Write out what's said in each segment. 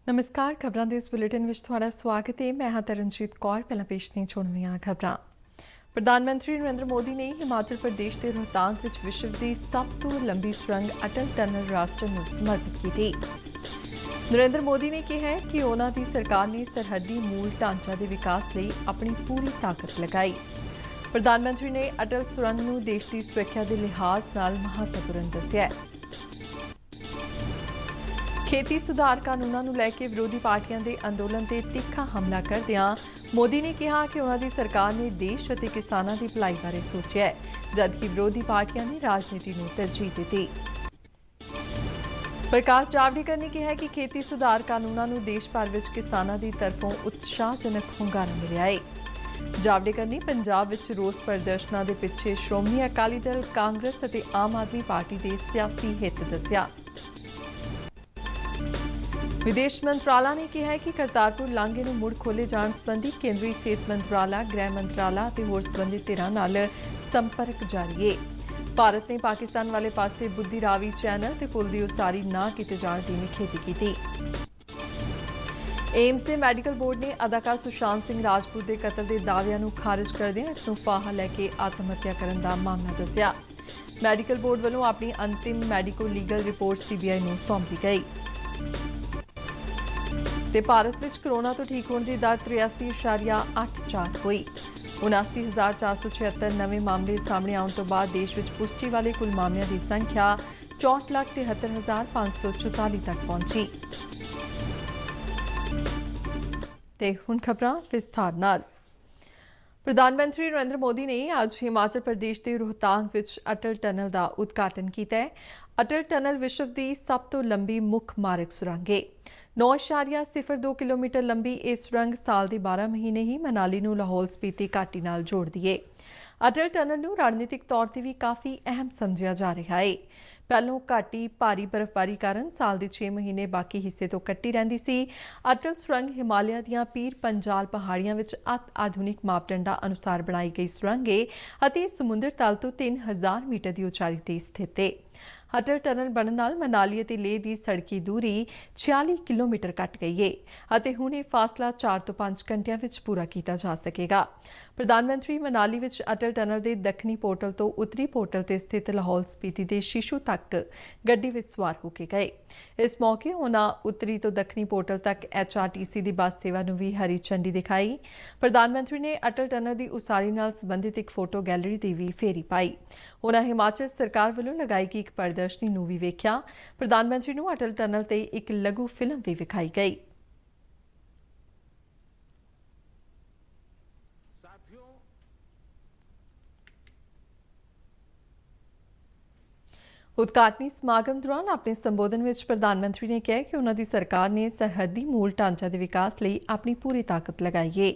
नमस्कार। खबरों के इस बुलेटिन में थोड़ा स्वागत है। मैं हाँ तरनजीत कौर। पहला पेश नहीं छोड़वियां खबरां। प्रधानमंत्री नरेंद्र मोदी ने हिमाचल प्रदेश के रोहतांग में विश्व की सब तो लंबी सुरंग अटल टनल राष्ट्र को समर्पित की थी। नरेंद्र मोदी ने कहा है कि उन्हों की सरकार ने सरहदी मूल ढांचा के विकास लिए अपनी पूरी ताकत लगाई। प्रधानमंत्री ने अटल सुरंग को देश की सुरक्षा के लिहाज नाल महत्वपूर्ण दस्या। खेती सुधार कानूनों को लैके विरोधी पार्टियां के अंदोलन से तीखा हमला करदियां मोदी ने कहा कि उन्होंने सरकार ने देश और किसानों की भलाई बारे सोचा है, जबकि विरोधी पार्टियां ने राजनीति को तरजीह दी। प्रकाश जावड़ेकर ने कहा कि खेती सुधार कानूनों को देश भर में किसानों की तरफों उत्साहजनक हुंगारा मिला है। जावड़ेकर ने पंजाब में रोस प्रदर्शनों के पिछे श्रोमणी अकाली दल, कांग्रेस और आम आदमी पार्टी के सियासी हित दस्या। विदेश मंत्रालय ने कहा है कि करतारपुर लांघे को मुड़ खोले जाने संबंधी केंद्रीय सेहत मंत्रालय, गृह मंत्रालय और होर संबंधित धिरां नाल संपर्क जारी है। भारत ने पाकिस्तान वाले पासे बुद्धि रावी चैनल ते पुल की उसारी ना किए जाने की निखेधी की। एम्स के मैडिकल बोर्ड ने अदाकार सुशांत सिंह राजपूत के कतल के दावियां को खारिज करदियां इसनूं फाहा लैके आत्म हत्या करने का मामला दस्या। मैडिकल बोर्ड वालों अपनी अंतिम मैडिको लीगल रिपोर्ट सीबीआई को सौंपी गई। ते भारत में कोरोना तो ठीक होने की दर 83.84 हुई। 79,476 नवे मामले सामने आने तो बाद देश में पुष्टि वाले कुल मामलों की संख्या 64,73,544 तक पहुंची। ते हुण खबरां विस्तार नाल। प्रधानमंत्री नरेंद्र मोदी ने आज हिमाचल प्रदेश के रोहतांग में अटल टनल का उद्घाटन किया। अटल टनल विश्व की सब तो लंबी मुख मार्ग सुरंग है। 9.02 किलोमीटर लंबी यह सुरंग साल के 12 महीने ही मनाली को लाहौल स्पीति घाटी नाल जोड़ती है। अटल टनल को रणनीतिक तौर पर भी काफ़ी अहम समझा जा रहा है। पहलों घाटी भारी बर्फबारी कारण साल के 6 महीने बाकी हिस्से तो कट्टी रहिंदी सी। अटल सुरंग हिमालय दीआं पीर पंजाल पहाड़ियां विच अति आधुनिक मापदंडां अनुसार बनाई गई सुरंग है अते समुद्र तल तो 3000 मीटर की उचाई ते स्थित है। अटल टनल बनने नाल मनाली ते लेह की सड़की दूरी 46 किलोमीटर घट गई है अते हुण यह फासला 4 तो 5 घंटिया विच पूरा किया जा सकेगा। प्रधानमंत्री मनाली विच अटल टनल के दक्षिणी पोर्टल तो उत्तरी पोर्टल ते स्थित लाहौल स्पीति के शीशू तक गड्डी विच सवार होके गए। इस मौके उन्होंने उत्तरी तो दक्षिणी पोर्टल तक HRTC की बस सेवा को भी हरी झंडी दिखाई। प्रधानमंत्री ने अटल टनल की उसारी नाल संबंधित एक फोटो गैलरी की भी फेरी पाई। उन्होंने हिमाचल सरकार वालों लगाई गई एक प्रदर्शनी को भी वेख्या। प्रधानमंत्री को अटल टनल ते एक लघु फिल्म भी विखाई गई। उद्घाटनी समागम दौरान अपने संबोधन में प्रधानमंत्री ने कहा कि उन्होंने सरकार ने सरहदी मूल ढांचा के विकास लिए अपनी पूरी ताकत लगाई है।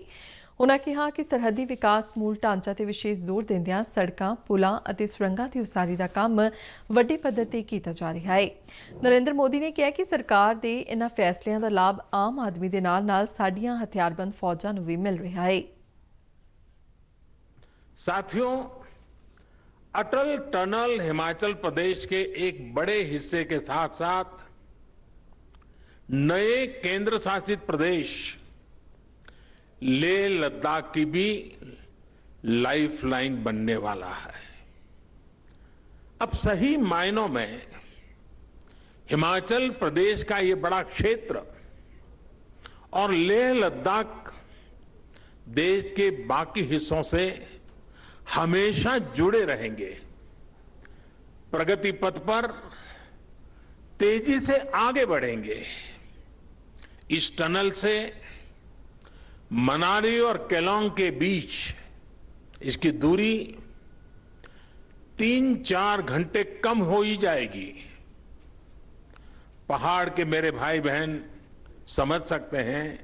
उन्होंने कहा कि सरहदी विकास मूल ढांचा ते विशेष जोर देंदियां सड़कों, पुलों और सुरंगों की उसारी का काम वड्डे पद्धर ते किया जा रहा है। नरेंद्र मोदी ने कहा कि सरकार के इन्हां फैसलों का लाभ आम आदमी के नाल साडियां हथियारबंद फौजां नूं भी मिल रहा है। साथियों, अटल टनल हिमाचल प्रदेश के एक बड़े हिस्से के साथ साथ नए केंद्र शासित प्रदेश लेह लद्दाख की भी लाइफलाइन बनने वाला है। अब सही मायनों में हिमाचल प्रदेश का ये बड़ा क्षेत्र और लेह लद्दाख देश के बाकी हिस्सों से हमेशा जुड़े रहेंगे। प्रगति पथ पर तेजी से आगे बढ़ेंगे। इस टनल से मनाली और केलोंग के बीच इसकी दूरी 3-4 घंटे कम हो ही जाएगी। पहाड़ के मेरे भाई बहन समझ सकते हैं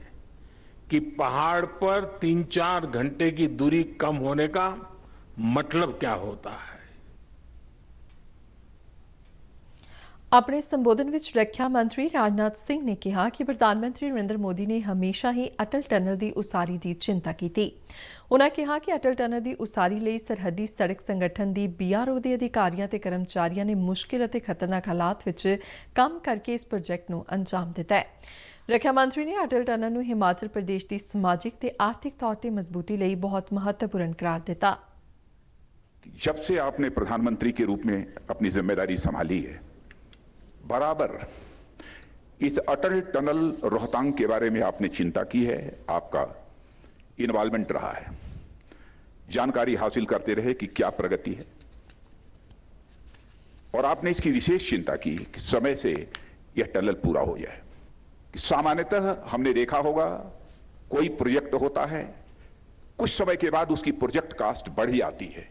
कि पहाड़ पर 3-4 घंटे की दूरी कम होने का मतलब क्या होता है। ਆਪਣੇ ਸੰਬੋਧਨ ਵਿੱਚ ਰੱਖਿਆ ਮੰਤਰੀ ਰਾਜਨਾਥ ਸਿੰਘ ਨੇ ਕਿਹਾ ਕਿ ਪ੍ਰਧਾਨ ਮੰਤਰੀ ਨਰਿੰਦਰ ਮੋਦੀ ਨੇ ਹਮੇਸ਼ਾ ਹੀ ਅਟਲ ਟਨਲ ਦੀ ਉਸਾਰੀ ਦੀ ਚਿੰਤਾ ਕੀਤੀ। ਉਨ੍ਹਾਂ ਕਿਹਾ ਕਿ ਅਟਲ ਟਨਲ ਦੀ ਉਸਾਰੀ ਲਈ ਸਰਹੱਦੀ ਸੜਕ ਸੰਗਠਨ ਦੀ BRO ਦੇ ਅਧਿਕਾਰੀਆਂ ਤੇ ਕਰਮਚਾਰੀਆਂ ਨੇ ਮੁਸ਼ਕਿਲ ਅਤੇ ਖਤਰਨਾਕ ਹਾਲਾਤ ਵਿੱਚ ਕੰਮ ਕਰਕੇ ਇਸ ਪ੍ਰੋਜੈਕਟ ਨੂੰ ਅੰਜਾਮ ਦਿੱਤਾ ਹੈ। ਰੱਖਿਆ ਮੰਤਰੀ ਨੇ ਅਟਲ ਟਨਲ ਨੂੰ ਹਿਮਾਚਲ ਪ੍ਰਦੇਸ਼ ਦੀ ਸਮਾਜਿਕ ਤੇ ਆਰਥਿਕ ਤੌਰ ਤੇ ਮਜ਼ਬੂਤੀ ਲਈ ਬਹੁਤ ਮਹੱਤਵਪੂਰਨ करार ਦਿੱਤਾ। जब से आपने प्रधानमंत्री के रूप में अपनी जिम्मेदारी संभाली है, बराबर इस अटल टनल रोहतांग के बारे में आपने चिंता की है, आपका इन्वॉल्वमेंट रहा है, जानकारी हासिल करते रहे कि क्या प्रगति है, और आपने इसकी विशेष चिंता की कि समय से यह टनल पूरा हो जाए। सामान्यतः हमने देखा होगा कोई प्रोजेक्ट होता है, कुछ समय के बाद उसकी प्रोजेक्ट कास्ट बढ़ जाती है,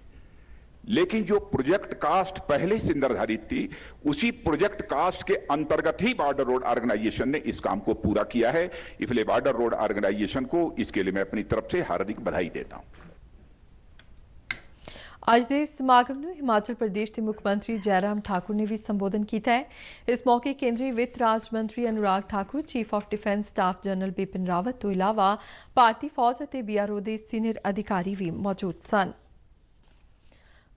लेकिन जो प्रोजेक्ट कास्ट पहले से निर्धारित थी उसी प्रोजेक्ट कास्ट के अंतर्गत ही बॉर्डर रोड ऑर्गेनाइजेशन ने इस काम को पूरा किया है। इसलिए बॉर्डर रोड ऑर्गेनाइजेशन को इसके लिए मैं अपनी तरफ से हार्दिक बधाई देता हूं। ਅੱਜ ਦੇ ਸਮਾਗਮ ਨੂੰ ਹਿਮਾਚਲ ਪ੍ਰਦੇਸ਼ ਦੇ ਮੁੱਖ ਮੰਤਰੀ ਜੈਰਾਮ ਠਾਕੁਰ ਨੇ ਵੀ ਸੰਬੋਧਨ ਕੀਤਾ ਹੈ। ਇਸ ਮੌਕੇ ਕੇਂਦਰੀ ਵਿੱਤ ਰਾਜ ਮੰਤਰੀ Anurag Thakur, chief of defence staff general Bipin Rawat ਤੋਂ ਇਲਾਵਾ ਭਾਰਤੀ ਫੌਜ ਅਤੇ BRO ਦੇ ਸੀਨੀਅਰ ਅਧਿਕਾਰੀ ਵੀ ਮੌਜੂਦ ਸਨ।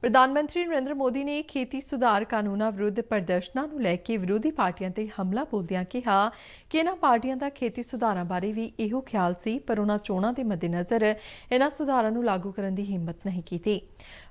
ਪ੍ਰਧਾਨ ਮੰਤਰੀ ਨਰਿੰਦਰ ਮੋਦੀ ਨੇ ਖੇਤੀ ਸੁਧਾਰ ਕਾਨੂੰਨਾਂ ਵਿਰੁੱਧ ਪ੍ਰਦਰਸ਼ਨਾਂ ਨੂੰ ਲੈ ਕੇ ਵਿਰੋਧੀ ਪਾਰਟੀਆਂ ਤੇ ਹਮਲਾ ਬੋਲਦਿਆਂ ਕਿਹਾ ਕਿ ਇਹਨਾਂ ਪਾਰਟੀਆਂ ਦਾ ਖੇਤੀ ਸੁਧਾਰਾਂ ਬਾਰੇ ਵੀ ਇਹੋ ਖਿਆਲ ਸੀ, ਪਰ ਉਹਨਾਂ ਚੋਣਾਂ ਦੇ ਮੱਦੇਨਜ਼ਰ ਇਹਨਾਂ ਸੁਧਾਰਾਂ ਨੂੰ ਲਾਗੂ ਕਰਨ ਦੀ ਹਿੰਮਤ ਨਹੀਂ ਕੀਤੀ।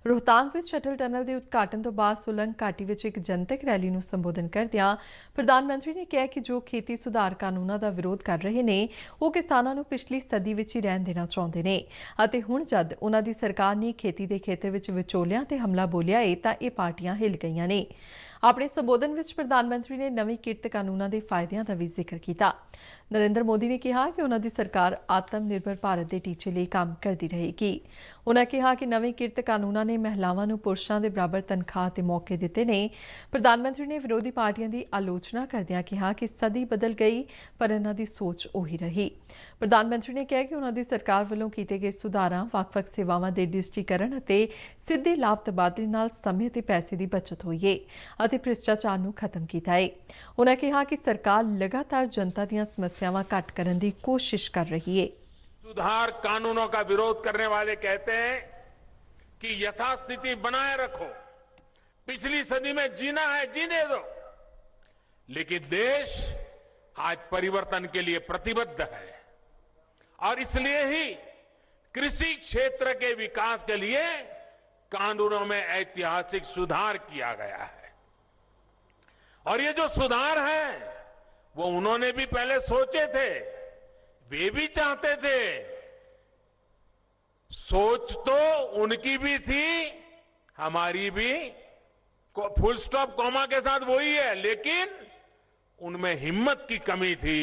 ਰੋਹਤਾਂਗ ਵਿੱਚ ਅਟਲ ਟਨਲ ਦੇ ਉਦਘਾਟਨ ਤੋਂ ਬਾਅਦ ਸੁਲੰਗ ਘਾਟੀ ਵਿੱਚ ਇੱਕ ਜਨਤਕ ਰੈਲੀ ਨੂੰ ਸੰਬੋਧਨ ਕਰਦਿਆਂ ਪ੍ਰਧਾਨ ਮੰਤਰੀ ਨੇ ਕਿਹਾ ਕਿ ਜੋ ਖੇਤੀ ਸੁਧਾਰ ਕਾਨੂੰਨਾਂ ਦਾ ਵਿਰੋਧ ਕਰ ਰਹੇ ਨੇ ਉਹ ਕਿਸਾਨਾਂ ਨੂੰ ਪਿਛਲੀ ਸਦੀ ਵਿੱਚ ਹੀ ਰਹਿਣ ਦੇਣਾ ਚਾਹੁੰਦੇ ਨੇ ਅਤੇ ਹੁਣ ਜਦ ਉਹਨਾਂ ਦੀ ਸਰਕਾਰ ਨੇ ਖੇਤੀ ਦੇ ਖੇਤਰ ਵਿੱਚ ਵਿਚੋਲਿਆਂ ਤੇ ਹਮਲਾ ਬੋਲਿਆ ਏ ਤਾਂ ਇਹ ਪਾਰਟੀਆਂ ਹਿੱਲ ਗਈਆਂ ਨੇ। ਆਪਣੇ ਸੰਬੋਧਨ ਵਿੱਚ ਪ੍ਰਧਾਨ ਮੰਤਰੀ ਨੇ ਨਵੇਂ ਕਿਰਤ ਕਾਨੂੰਨਾਂ ਦੇ ਫਾਇਦਿਆਂ ਦਾ ਵੀ ਜ਼ਿਕਰ ਕੀਤਾ। ਨਰਿੰਦਰ ਮੋਦੀ ਨੇ ਕਿਹਾ ਕਿ ਉਹਨਾਂ ਦੀ ਸਰਕਾਰ ਆਤਮ ਨਿਰਭਰ ਭਾਰਤ ਦੇ ਟੀਚੇ ਲਈ ਕੰਮ ਕਰਦੀ ਰਹੇਗੀ। ਉਹਨਾਂ ਕਿਹਾ ਕਿ ਨਵੇਂ ਕਿਰਤ ਕਾਨੂੰਨਾਂ ਨੇ ਮਹਿਲਾਵਾਂ ਨੂੰ ਪੁਰਸ਼ਾਂ ਦੇ ਬਰਾਬਰ ਤਨਖਾਹ ਤੇ ਮੌਕੇ ਦਿੱਤੇ ਨੇ। ਪ੍ਰਧਾਨ ਮੰਤਰੀ ਨੇ ਵਿਰੋਧੀ ਪਾਰਟੀਆਂ ਦੀ ਆਲੋਚਨਾ ਕਰਦਿਆਂ ਕਿਹਾ ਕਿ ਸਦੀ ਬਦਲ ਗਈ ਪਰ ਇਹਨਾਂ ਦੀ ਸੋਚ ਉਹੀ ਰਹੀ। ਪ੍ਰਧਾਨ ਮੰਤਰੀ ਨੇ ਕਿਹਾ ਕਿ ਉਹਨਾਂ ਦੀ ਸਰਕਾਰ ਵੱਲੋਂ ਕੀਤੇ ਗਏ ਸੁਧਾਰਾਂ ਵੱਖ-ਵੱਖ ਸੇਵਾਵਾਂ ਦੇ ਡਿਜੀਟੀਕਰਨ ਅਤੇ ਸਿੱਧੇ ਲਾਭ ਤਬਾਦਲੇ ਨਾਲ ਸਮੇਂ ਅਤੇ ਪੈਸੇ ਦੀ ਬਚਤ ਹੋਈ ਹੈ ਅਤੇ ਭ੍ਰਿਸ਼ਟਾਚਾਰ ਨੂੰ ਖਤਮ ਕੀਤਾ ਹੈ। ਉਹਨਾਂ ਕਿਹਾ ਕਿ ਸਰਕਾਰ ਲਗਾਤਾਰ ਜਨਤਾ ਦੀਆਂ ਸਮੱਸਿਆਵਾਂ ਘੱਟ ਕਰਨ ਦੀ ਕੋਸ਼ਿਸ਼ ਕਰ ਰਹੀ है। सुधार कानूनों का विरोध करने वाले कहते हैं कि यथास्थिति बनाए रखो, पिछली सदी में जीना है जीने दो, लेकिन देश आज परिवर्तन के लिए प्रतिबद्ध है और इसलिए ही कृषि क्षेत्र के विकास के लिए कानूनों में ऐतिहासिक सुधार किया गया है। और ये जो सुधार है वो उन्होंने भी पहले सोचे थे, वे भी चाहते थे, सोच तो उनकी भी थी, हमारी भी, फुल स्टॉप कॉमा के साथ वही है, लेकिन उनमें हिम्मत की कमी थी।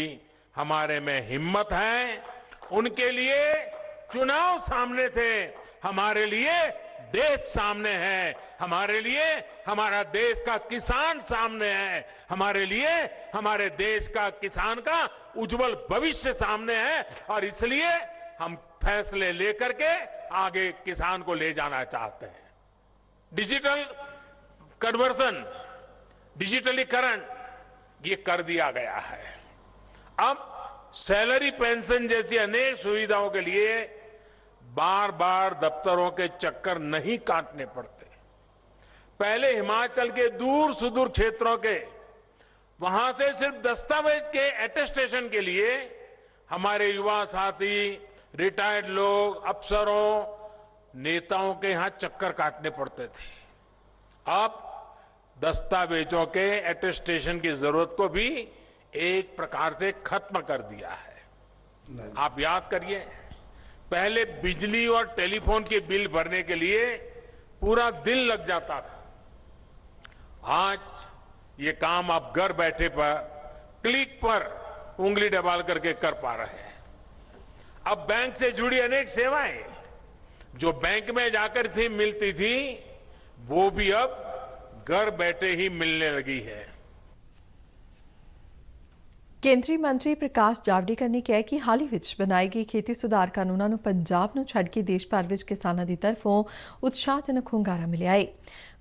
हमारे में हिम्मत है। उनके लिए चुनाव सामने थे, हमारे लिए देश सामने है, हमारे लिए हमारा देश का किसान सामने है, हमारे लिए हमारे देश का किसान का उज्जवल भविष्य सामने है और इसलिए हम फैसले लेकर के आगे किसान को ले जाना चाहते हैं। डिजिटल कन्वर्सन, डिजिटलीकरण ये कर दिया गया है। अब सैलरी पेंशन जैसी अनेक सुविधाओं के लिए बार बार दफ्तरों के चक्कर नहीं काटने पड़ते। पहले हिमाचल के दूर सुदूर क्षेत्रों के वहां से सिर्फ दस्तावेज के अटेस्टेशन के लिए हमारे युवा साथी, रिटायर्ड लोग, अफसरों, नेताओं के यहां चक्कर काटने पड़ते थे। अब दस्तावेजों के अटेस्टेशन की जरूरत को भी एक प्रकार से खत्म कर दिया है। आप याद करिए, पहले बिजली और टेलीफोन के बिल भरने के लिए पूरा दिन लग जाता था। आज ये काम आप घर बैठे पर क्लिक पर उंगली दबाल करके कर पा रहे हैं। अब बैंक से जुड़ी अनेक सेवाएं जो बैंक में जाकर थी मिलती थी, वो भी अब घर बैठे ही मिलने लगी है। ਕੇਂਦਰੀ ਮੰਤਰੀ ਪ੍ਰਕਾਸ਼ ਜਾਵੜੇਕਰ ਨੇ ਕਿਹਾ ਕਿ ਹਾਲ ਹੀ ਵਿੱਚ ਬਣਾਏ ਗਏ ਖੇਤੀ ਸੁਧਾਰ ਕਾਨੂੰਨਾਂ ਨੂੰ ਪੰਜਾਬ ਨੂੰ ਛੱਡ ਕੇ ਦੇਸ਼ ਭਰ ਵਿੱਚ ਕਿਸਾਨਾਂ ਦੀ ਤਰਫੋਂ ਉਤਸ਼ਾਹਜਨਕ ਹੁੰਗਾਰਾ ਮਿਲਿਆ ਹੈ।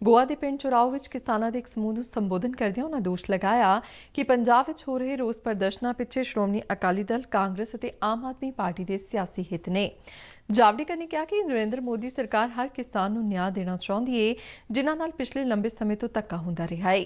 ਗੋਆ ਦੇ ਪਿੰਡ ਚੁਰਾਓ ਵਿੱਚ ਕਿਸਾਨਾਂ ਦੇ ਇੱਕ ਸਮੂਹ ਨੂੰ ਸੰਬੋਧਨ ਕਰਦਿਆਂ ਉਨ੍ਹਾਂ ਦੋਸ਼ ਲਗਾਇਆ ਕਿ ਪੰਜਾਬ ਵਿੱਚ ਹੋ ਰਹੇ ਰੋਸ ਪ੍ਰਦਰਸ਼ਨਾਂ ਪਿੱਛੇ ਸ਼੍ਰੋਮਣੀ ਅਕਾਲੀ ਦਲ, ਕਾਂਗਰਸ ਅਤੇ ਆਮ ਆਦਮੀ ਪਾਰਟੀ ਦੇ ਸਿਆਸੀ ਹਿੱਤ ਨੇ। ਜਾਵੜੇਕਰ ਨੇ ਕਿਹਾ ਕਿ ਨਰਿੰਦਰ ਮੋਦੀ ਸਰਕਾਰ ਹਰ ਕਿਸਾਨ ਨੂੰ ਨਿਆਂ ਦੇਣਾ ਚਾਹੁੰਦੀ ਹੈ, ਜਿਨ੍ਹਾਂ ਨਾਲ ਪਿਛਲੇ ਲੰਬੇ ਸਮੇਂ ਤੋਂ ਧੱਕਾ ਹੁੰਦਾ ਰਿਹਾ ਹੈ।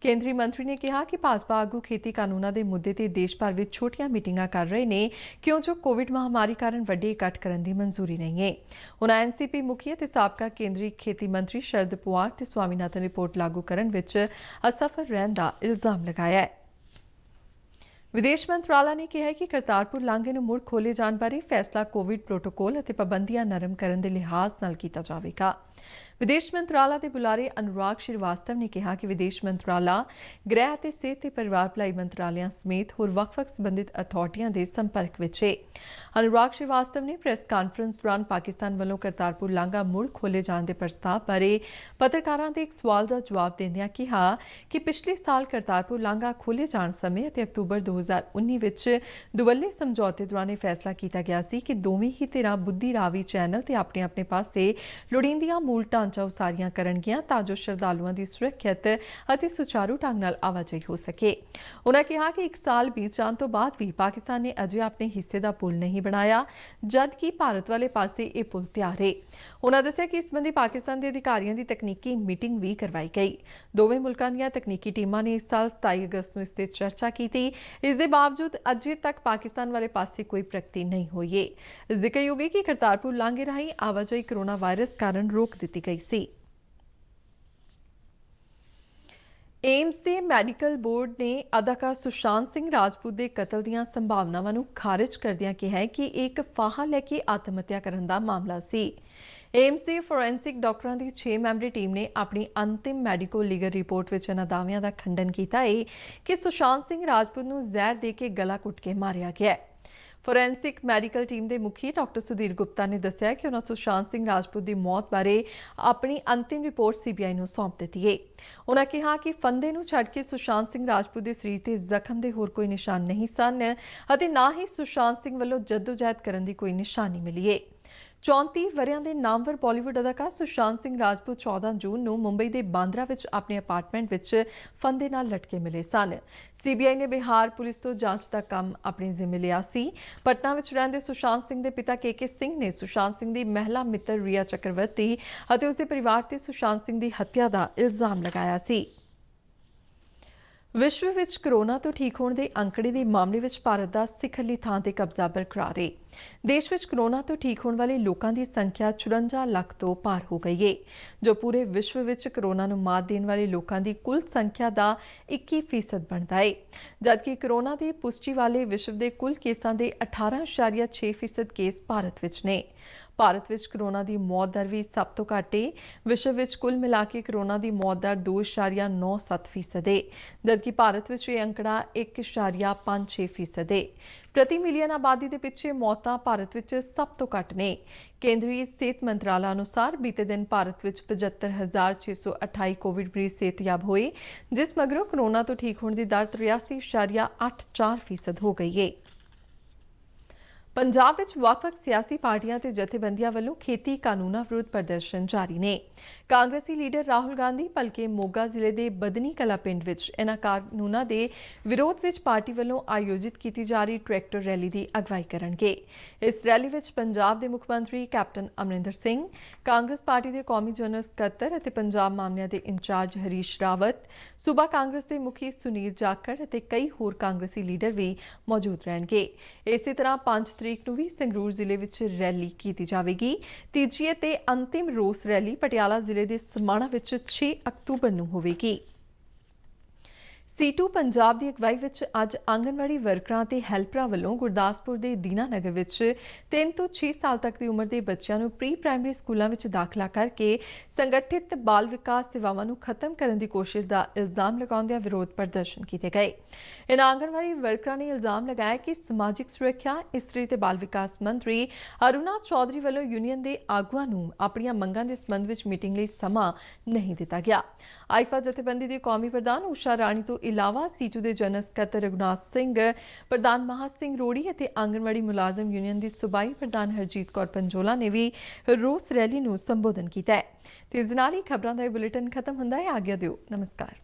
ਕੇਂਦਰੀ ਮੰਤਰੀ ਨੇ ਕਿਹਾ ਕਿ ਭਾਜਪਾ ਆਗੂ ਖੇਤੀ ਕਾਨੂੰਨਾਂ ਦੇ ਮੁੱਦੇ ਤੇ ਦੇਸ਼ ਭਰ ਵਿੱਚ ਛੋਟੀਆਂ ਮੀਟਿੰਗਾਂ ਕਰ ਰਹੇ ਨੇ ਕਿਉਂ ਜੋ ਕੋਵਿਡ ਮਹਾਮਾਰੀ ਕਾਰਨ ਵੱਡੇ ਇਕੱਠ ਕਰਨ ਦੀ ਮਨਜ਼ੂਰੀ ਨਹੀਂ ਹੈ। ਉਨ੍ਹਾਂ ਐਨਸੀਪੀ ਮੁਖੀ ਅਤੇ ਸਾਬਕਾ ਕੇਂਦਰੀ ਖੇਤੀ ਮੰਤਰੀ ਸ਼ਰਦ ਪਵਾਰ ਤੇ ਸਵਾਮੀਨਾਥਨ ਰਿਪੋਰਟ ਲਾਗੂ ਕਰਨ ਵਿੱਚ ਅਸਫਲ ਰਹਿਣ ਦਾ ਇਲਜ਼ਾਮ ਲਗਾਇਆ ਹੈ। ਵਿਦੇਸ਼ ਮੰਤਰਾਲਾ ਨੇ ਕਿਹਾ ਹੈ ਕਿ ਕਰਤਾਰਪੁਰ ਲਾਂਘੇ ਨੂੰ ਮੁੜ ਖੋਲ੍ਹੇ ਜਾਣ ਬਾਰੇ ਫੈਸਲਾ ਕੋਵਿਡ ਪ੍ਰੋਟੋਕੋਲ ਅਤੇ ਪਾਬੰਦੀਆਂ ਨਰਮ ਕਰਨ ਦੇ ਲਿਹਾਜ਼ ਨਾਲ ਕੀਤਾ ਜਾਵੇਗਾ। ਵਿਦੇਸ਼ ਮੰਤਰਾਲਾ ਦੇ ਬੁਲਾਰੇ ਅਨੁਰਾਗ ਸ਼੍ਰੀਵਾਸਤਵ ਨੇ ਕਿਹਾ ਕਿ ਵਿਦੇਸ਼ ਮੰਤਰਾਲਾ ਗ੍ਰਹਿ ਅਤੇ ਸਿਹਤ ਤੇ ਪਰਿਵਾਰ ਭਲਾਈ ਮੰਤਰਾਲਿਆਂ ਸਮੇਤ ਹੋਰ ਵੱਖ-ਵੱਖ ਸੰਬੰਧਿਤ ਅਥਾਰਟੀਆਂ ਦੇ ਸੰਪਰਕ ਵਿੱਚ ਹੈ। ਅਨੁਰਾਗ ਸ਼੍ਰੀਵਾਸਤਵ ਨੇ ਪ੍ਰੈਸ ਕਾਨਫਰੰਸ ਦੌਰਾਨ ਪਾਕਿਸਤਾਨ ਵੱਲੋਂ ਕਰਤਾਰਪੁਰ ਲਾਂਘਾ ਮੁੜ ਖੋਲ੍ਹੇ ਜਾਣ ਦੇ ਪ੍ਰਸਤਾਵ ਬਾਰੇ ਪੱਤਰਕਾਰਾਂ ਦੇ ਇੱਕ ਸਵਾਲ ਦਾ ਜਵਾਬ ਦਿੰਦਿਆਂ ਕਿਹਾ ਕਿ ਪਿਛਲੇ ਸਾਲ ਕਰਤਾਰਪੁਰ ਲਾਂਘਾ ਖੋਲ੍ਹੇ ਜਾਣ ਸਮੇਂ ਅਤੇ ਅਕਤੂਬਰ 2019 ਵਿੱਚ ਦੁਵੱਲੇ ਸਮਝੌਤੇ ਦੌਰਾਨ ਇਹ ਫੈਸਲਾ ਕੀਤਾ ਗਿਆ ਸੀ ਕਿ ਦੋਵੇਂ ਹੀ ਧਿਰਾਂ ਬੁੱਧੀ ਰਾਵੀ ਚੈਨਲ ਤੇ ਆਪਣੇ ਪਾਸੇ ਲੋੜੀਂਦੀਆਂ ਮੂਲ ਢਾਂਚਾ ਉਸਾਰੀਆਂ ਕਰਨਗੀਆਂ ਤਾਂ ਜੋ ਸ਼ਰਧਾਲੂਆਂ ਦੀ ਸੁਰੱਖਿਅਤ ਅਤੇ ਸੁਚਾਰੂ ਢੰਗ ਨਾਲ ਆਵਾਜਾਈ ਹੋ ਸਕੇ। ਉਨ੍ਹਾਂ ਕਿਹਾ ਕਿ 1 ਸਾਲ ਬੀਤ ਜਾਣ ਤੋਂ ਬਾਅਦ ਵੀ ਪਾਕਿਸਤਾਨ ਨੇ ਅਜੇ ਆਪਣੇ ਹਿੱਸੇ ਦਾ ਪੁਲ ਨਹੀਂ ਬਣਾਇਆ, ਜਦਕਿ ਭਾਰਤ ਵਾਲੇ ਪਾਸੇ ਇਹ ਪੁਲ ਤਿਆਰ ਹੈ। ਉਨ੍ਹਾਂ ਦੱਸਿਆ ਕਿ ਇਸ ਸੰਬੰਧੀ ਪਾਕਿਸਤਾਨ ਦੇ ਅਧਿਕਾਰੀਆਂ ਦੀ ਤਕਨੀਕੀ ਮੀਟਿੰਗ ਵੀ ਕਰਵਾਈ ਗਈ। ਦੋਵੇਂ ਮੁਲਕਾਂ ਦੀਆਂ ਤਕਨੀਕੀ ਟੀਮਾਂ ਨੇ ਇਸ ਸਾਲ 27 ਅਗਸਤ ਨੂੰ ਇਸ ਤੇ ਚਰਚਾ ਕੀਤੀ। ਇਸ ਦੇ ਬਾਵਜੂਦ ਅਜੇ ਤੱਕ ਪਾਕਿਸਤਾਨ ਵਾਲੇ ਪਾਸੇ ਕੋਈ ਪ੍ਰਗਤੀ ਨਹੀਂ ਹੋਈ ਹੈ। ਜ਼ਿਕਰਯੋਗ ਹੈ ਕਿ ਕਰਤਾਰਪੁਰ ਲਾਂਘੇ ਰਾਹੀਂ ਆਵਾਜਾਈ ਕੋਰੋਨਾ ਵਾਇਰਸ ਕਾਰਨ ਰੋਕ ਦਿੱਤੀ ਗਈ ਸੀ। ਏਮਸ ਦੇ ਮੈਡੀਕਲ ਬੋਰਡ ਨੇ ਅਦਾਕਾਰ ਸੁਸ਼ਾਂਤ ਸਿੰਘ ਰਾਜਪੂਤ ਦੇ ਕਤਲ ਦੀਆਂ ਸੰਭਾਵਨਾਵਾਂ ਨੂੰ ਖਾਰਜ ਕਰਦਿਆਂ ਕਿਹਾ ਹੈ ਕਿ ਇਹ ਇੱਕ ਫਾਹਾ ਲੈ ਕੇ ਆਤਮ ਹੱਤਿਆ ਕਰਨ ਦਾ ਮਾਮਲਾ ਸੀ। ਏਮਸ ਦੇ ਫੋਰੈਂਸਿਕ ਡਾਕਟਰਾਂ ਦੀ 6 ਮੈਂਬਰੀ ਟੀਮ ਨੇ ਆਪਣੀ ਅੰਤਿਮ ਮੈਡੀਕੋ ਲੀਗਲ ਰਿਪੋਰਟ ਵਿੱਚ ਇਹਨਾਂ ਦਾਅਵਿਆਂ ਦਾ ਖੰਡਨ ਕੀਤਾ ਹੈ ਕਿ ਸੁਸ਼ਾਂਤ ਸਿੰਘ ਰਾਜਪੂਤ ਨੂੰ ਜ਼ਹਿਰ ਦੇ ਕੇ ਗਲਾ ਘੁੱਟ ਕੇ ਮਾਰਿਆ ਗਿਆ ਹੈ। ਫੋਰੈਂਸਿਕ ਮੈਡੀਕਲ ਟੀਮ ਦੇ ਮੁਖੀ ਡਾਕਟਰ ਸੁਧੀਰ ਗੁਪਤਾ ਨੇ ਦੱਸਿਆ ਕਿ ਉਹਨਾਂ ਸੁਸ਼ਾਂਤ ਸਿੰਘ ਰਾਜਪੂਤ ਦੀ ਮੌਤ ਬਾਰੇ ਆਪਣੀ ਅੰਤਿਮ ਰਿਪੋਰਟ ਸੀਬੀਆਈ ਨੂੰ ਸੌਂਪ ਦਿੱਤੀ ਹੈ। ਉਹਨਾਂ ਕਿਹਾ ਕਿ ਫੰਦੇ ਨੂੰ ਛੱਡ ਕੇ ਸੁਸ਼ਾਂਤ ਸਿੰਘ ਰਾਜਪੂਤ ਦੇ ਸਰੀਰ ਤੇ ਜ਼ਖਮ ਦੇ ਹੋਰ ਕੋਈ ਨਿਸ਼ਾਨ ਨਹੀਂ ਸਨ ਅਤੇ ਨਾ ਹੀ ਸੁਸ਼ਾਂਤ ਸਿੰਘ ਵੱਲੋਂ ਜੱਦੋਜਹਿਦ ਕਰਨ ਦੀ ਕੋਈ ਨਿਸ਼ਾਨੀ ਮਿਲੀ ਹੈ। 34 ਵਰ੍ਹਿਆਂ ਦੇ ਨਾਮਵਰ ਬਾਲੀਵੁੱਡ ਅਦਾਕਾਰ ਸੁਸ਼ਾਂਤ ਸਿੰਘ ਰਾਜਪੂਤ 14 ਜੂਨ ਨੂੰ ਮੁੰਬਈ ਦੇ ਬਾਂਦਰਾ ਵਿੱਚ ਆਪਣੇ ਅਪਾਰਟਮੈਂਟ ਵਿੱਚ ਫੰਦੇ ਨਾਲ ਲਟਕੇ ਮਿਲੇ ਸਨ। ਸੀਬੀਆਈ ਨੇ ਬਿਹਾਰ ਪੁਲਿਸ ਤੋਂ ਜਾਂਚ ਦਾ ਕੰਮ ਆਪਣੇ ਜ਼ਿੰਮੇ ਲਿਆ ਸੀ। ਪਟਨਾ ਵਿੱਚ ਰਹਿੰਦੇ ਸੁਸ਼ਾਂਤ ਸਿੰਘ ਦੇ ਪਿਤਾ ਕੇ ਸਿੰਘ ਨੇ ਸੁਸ਼ਾਂਤ ਸਿੰਘ ਦੀ ਮਹਿਲਾ ਮਿੱਤਰ ਰੀਆ ਚੱਕਰਵਰਤੀ ਅਤੇ ਉਸਦੇ ਪਰਿਵਾਰ ਤੇ ਸੁਸ਼ਾਂਤ ਸਿੰਘ ਦੀ ਹੱਤਿਆ ਦਾ ਇਲਜ਼ਾਮ ਲਗਾਇਆ ਸੀ। ਵਿਸ਼ਵ ਵਿੱਚ ਕੋਰੋਨਾ ਤੋਂ ਠੀਕ ਹੋਣ ਦੇ ਅੰਕੜੇ ਦੇ ਮਾਮਲੇ ਵਿੱਚ ਭਾਰਤ ਦਾ ਸਿਖਰਲੀ ਥਾਂ ਤੇ ਕਬਜ਼ਾ ਬਰਕਰਾਰ ਹੈ। ਦੇਸ਼ ਵਿੱਚ ਕੋਰੋਨਾ ਤੋਂ ਠੀਕ ਹੋਣ ਵਾਲੇ ਲੋਕਾਂ ਦੀ ਸੰਖਿਆ 54 ਲੱਖ ਤੋਂ ਪਾਰ ਹੋ ਗਈ ਹੈ, ਜੋ ਪੂਰੇ ਵਿਸ਼ਵ ਵਿੱਚ ਕੋਰੋਨਾ ਨੂੰ ਮਾਤ ਦੇਣ ਵਾਲੇ ਲੋਕਾਂ ਦੀ ਕੁੱਲ ਸੰਖਿਆ ਦਾ 21% ਬਣਦਾ ਹੈ, ਜਦਕਿ ਕੋਰੋਨਾ ਦੀ ਪੁਸ਼ਟੀ ਵਾਲੇ ਵਿਸ਼ਵ ਦੇ ਕੁੱਲ ਕੇਸਾਂ ਦੇ 18.6% ਕੇਸ ਭਾਰਤ ਵਿੱਚ ਨੇ। ਭਾਰਤ ਵਿੱਚ ਕੋਰੋਨਾ ਦੀ ਮੌਤ ਦਰ ਵੀ ਸਭ ਤੋਂ ਘੱਟ ਹੈ। ਵਿਸ਼ਵ ਵਿੱਚ ਕੁੱਲ ਮਿਲਾ ਕੇ ਕੋਰੋਨਾ ਦੀ ਮੌਤ ਦਰ 2.97% ਹੈ, ਜਦਕਿ ਭਾਰਤ ਵਿੱਚ ਇਹ ਅੰਕੜਾ 1.56% ਹੈ। ਪ੍ਰਤੀ ਮਿਲੀਅਨ ਆਬਾਦੀ ਦੇ ਪਿੱਛੇ ਮੌਤਾਂ ਭਾਰਤ ਵਿੱਚ ਸਭ ਤੋਂ ਘੱਟ ਨੇ। ਕੇਂਦਰੀ ਸਿਹਤ ਮੰਤਰਾਲਾ ਅਨੁਸਾਰ ਬੀਤੇ ਦਿਨ ਭਾਰਤ ਵਿੱਚ 75,628 ਕੋਵਿਡ ਮਰੀਜ਼ ਸਿਹਤਯਾਬ ਹੋਏ, ਜਿਸ ਮਗਰੋਂ ਕੋਰੋਨਾ ਤੋਂ ਠੀਕ ਹੋਣ ਦੀ ਦਰ 83.84% ਹੋ ਗਈ ਹੈ। ਪੰਜਾਬ ਵਿੱਚ ਵੱਖ-ਵੱਖ ਸਿਆਸੀ ਪਾਰਟੀਆਂ ਤੇ ਜਥੇਬੰਦੀਆਂ ਵੱਲੋਂ ਖੇਤੀ ਕਾਨੂੰਨਾਂ ਵਿਰੁੱਧ ਪ੍ਰਦਰਸ਼ਨ ਜਾਰੀ ਨੇ। ਕਾਂਗਰਸੀ ਲੀਡਰ ਰਾਹੁਲ ਗਾਂਧੀ ਭਲਕੇ ਮੋਗਾ ਜ਼ਿਲ੍ਹੇ ਦੇ ਬਦਨੀ ਕਲਾ ਪਿੰਡ ਵਿੱਚ ਇਹਨਾਂ ਕਾਨੂੰਨਾਂ ਦੇ ਵਿਰੋਧ ਵਿੱਚ ਪਾਰਟੀ ਵੱਲੋਂ ਆਯੋਜਿਤ ਕੀਤੀ ਜਾ ਰਹੀ ਟਰੈਕਟਰ ਰੈਲੀ ਦੀ ਅਗਵਾਈ ਕਰਨਗੇ। ਇਸ ਰੈਲੀ ਵਿੱਚ ਪੰਜਾਬ ਦੇ ਮੁੱਖ ਮੰਤਰੀ ਕੈਪਟਨ ਅਮਰਿੰਦਰ ਸਿੰਘ, ਕਾਂਗਰਸ ਪਾਰਟੀ ਦੇ ਕੌਮੀ ਜਨਰਲ ਸਕੱਤਰ ਅਤੇ ਪੰਜਾਬ ਮਾਮਲਿਆਂ ਦੇ ਇੰਚਾਰਜ ਹਰੀਸ਼ ਰਾਵਤ, ਸੂਬਾ ਕਾਂਗਰਸ ਦੇ ਮੁਖੀ ਸੁਨੀਲ ਜਾਖੜ ਅਤੇ ਕਈ ਹੋਰ ਕਾਂਗਰਸੀ ਲੀਡਰ ਵੀ ਮੌਜੂਦ ਰਹਿਣਗੇ। ਇਸੇ ਤਰ੍ਹਾਂ 5 ਤਰੀਕ ਨੂੰ ਵੀ ਸੰਗਰੂਰ ਜ਼ਿਲ੍ਹੇ ਵਿੱਚ ਰੈਲੀ ਕੀਤੀ ਜਾਵੇਗੀ। ਤੀਜੀ ਅਤੇ ਅੰਤਿਮ ਰੋਸ ਰੈਲੀ ਪਟਿਆਲਾ ਜ਼ਿਲ੍ਹੇ ਦੇ ਸਮਾਣਾ ਵਿੱਚ 6 ਅਕਤੂਬਰ ਨੂੰ ਹੋਵੇਗੀ। C2 ਪੰਜਾਬ ਦੀ ਅਗਵਾਈ ਵਿੱਚ ਅੱਜ ਆਂਗਨਵਾੜੀ ਵਰਕਰਾਂ ਤੇ ਹੈਲਪਰਾਂ ਵੱਲੋਂ ਗੁਰਦਾਸਪੁਰ ਦੇ ਦੀਨਾਨਗਰ ਵਿੱਚ 3 ਤੋਂ 6 ਸਾਲ ਤੱਕ ਦੀ ਉਮਰ ਦੇ ਬੱਚਿਆਂ ਨੂੰ ਪ੍ਰੀ ਪ੍ਰਾਇਮਰੀ ਸਕੂਲਾਂ ਵਿੱਚ ਦਾਖਲਾ ਕਰਕੇ ਸੰਗਠਿਤ ਬਾਲ ਵਿਕਾਸ ਸੇਵਾਵਾਂ ਨੂੰ ਖਤਮ ਕਰਨ ਦੀ ਕੋਸ਼ਿਸ਼ ਦਾ ਇਲਜ਼ਾਮ ਲਗਾਉਂਦਿਆਂ ਵਿਰੋਧ ਪ੍ਰਦਰਸ਼ਨ ਕੀਤੇ ਗਏ। ਇਨ੍ਹਾਂ ਆਂਗਨਵਾੜੀ ਵਰਕਰਾਂ ਨੇ ਇਲਜ਼ਾਮ ਲਗਾਇਆ ਕਿ ਸਮਾਜਿਕ ਸੁਰੱਖਿਆ, ਇਸਤਰੀ ਤੇ ਬਾਲ ਵਿਕਾਸ ਮੰਤਰੀ ਅਰੁਣਾ ਚੌਧਰੀ ਵੱਲੋਂ ਯੂਨੀਅਨ ਦੇ ਆਗੂਆਂ ਨੂੰ ਆਪਣੀਆਂ ਮੰਗਾਂ ਦੇ ਸੰਬੰਧ ਵਿੱਚ ਮੀਟਿੰਗ ਲਈ ਸਮਾਂ ਨਹੀਂ ਦਿੱਤਾ ਗਿਆ। ਆਈਫਾ ਜਥੇਬੰਦੀ ਦੇ ਕੌਮੀ ਪ੍ਰਧਾਨ ਊਸ਼ਾ ਰਾਣੀ ਤੋਂ ਇਲਾਵਾ ਸੀਟੂ ਦੇ ਜਨਰਲ ਸਕੱਤਰ ਰਘੁਨਾਥ ਸਿੰਘ, ਪ੍ਰਧਾਨ ਮਹਾ ਸਿੰਘ ਰੋੜੀ ਅਤੇ ਆਂਗਣਵਾੜੀ ਮੁਲਾਜ਼ਮ ਯੂਨੀਅਨ ਦੀ ਸੂਬਾਈ ਪ੍ਰਧਾਨ ਹਰਜੀਤ ਕੌਰ ਪੰਜੋਲਾ ਨੇ ਵੀ ਰੋਸ ਰੈਲੀ ਨੂੰ ਸੰਬੋਧਨ ਕੀਤਾ ਹੈ। ਤੇ ਇਸ ਨਾਲ ਹੀ ਖਬਰਾਂ ਦਾ ਇਹ ਬੁਲੇਟਿਨ ਖਤਮ ਹੁੰਦਾ ਹੈ। ਆਗਿਆ ਦਿਓ। ਨਮਸਕਾਰ।